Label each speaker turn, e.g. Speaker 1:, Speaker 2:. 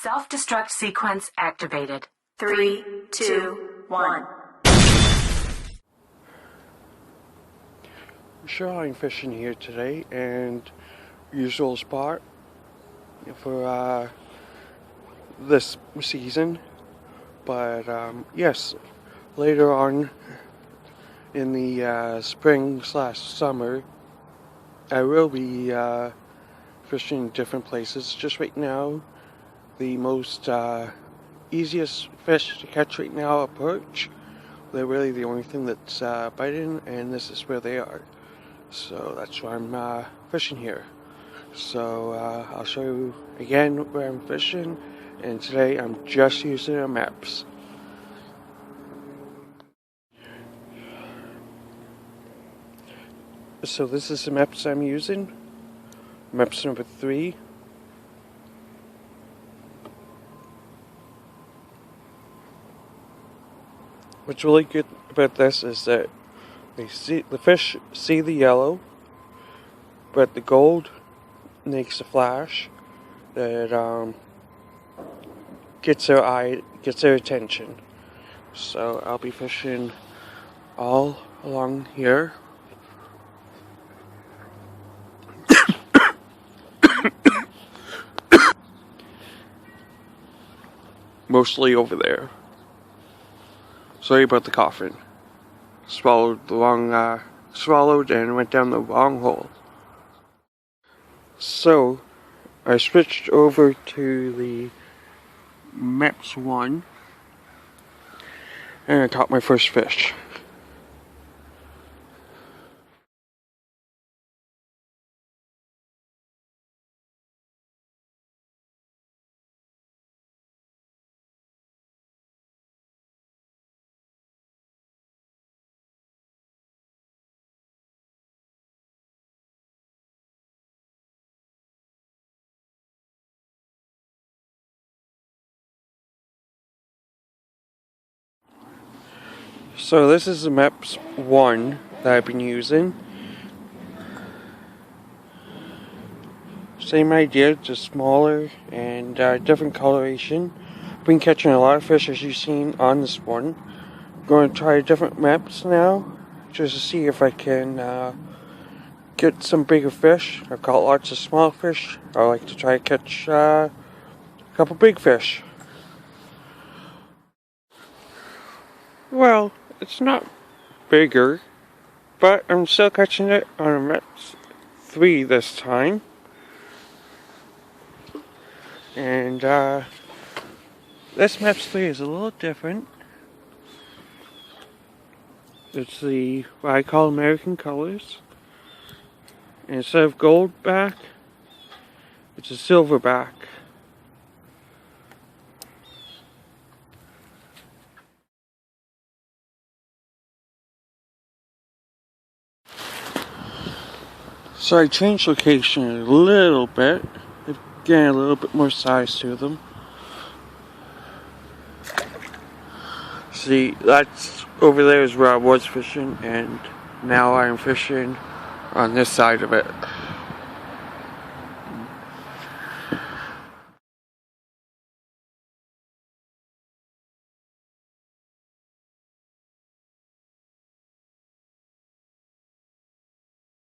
Speaker 1: Self-destruct sequence activated. 3, 2, 1.
Speaker 2: Shoreline Fishing here today, and usual spot for this season. But yes, later on in the spring/summer, I will be fishing different places. Just right now, the most easiest fish to catch right now are perch. They're really the only thing that's biting, and this is where they are. So that's why I'm fishing here. So I'll show you again where I'm fishing, and today I'm just using a MEPS. So this is the MEPS I'm using, MEPS number 3. What's really good about this is that the fish see the yellow, but the gold makes a flash that gets their attention. So I'll be fishing all along here. Mostly over there. Sorry about the coughing. Swallowed and went down the wrong hole. So I switched over to the MEPS 1 and I caught my first fish. So this is the MEPS 1 that I've been using. Same idea, just smaller and different coloration. I've been catching a lot of fish as you've seen on this one. I'm going to try different MEPS now, just to see if I can get some bigger fish. I've caught lots of small fish. I like to try to catch a couple big fish. Well, it's not bigger, but I'm still catching it on a MEPS 3 this time. And this MEPS 3 is a little different. It's what I call American colors. And instead of gold back, it's a silver back. So I changed location a little bit, getting a little bit more size to them. See, that's over there is where I was fishing, and now I'm fishing on this side of it.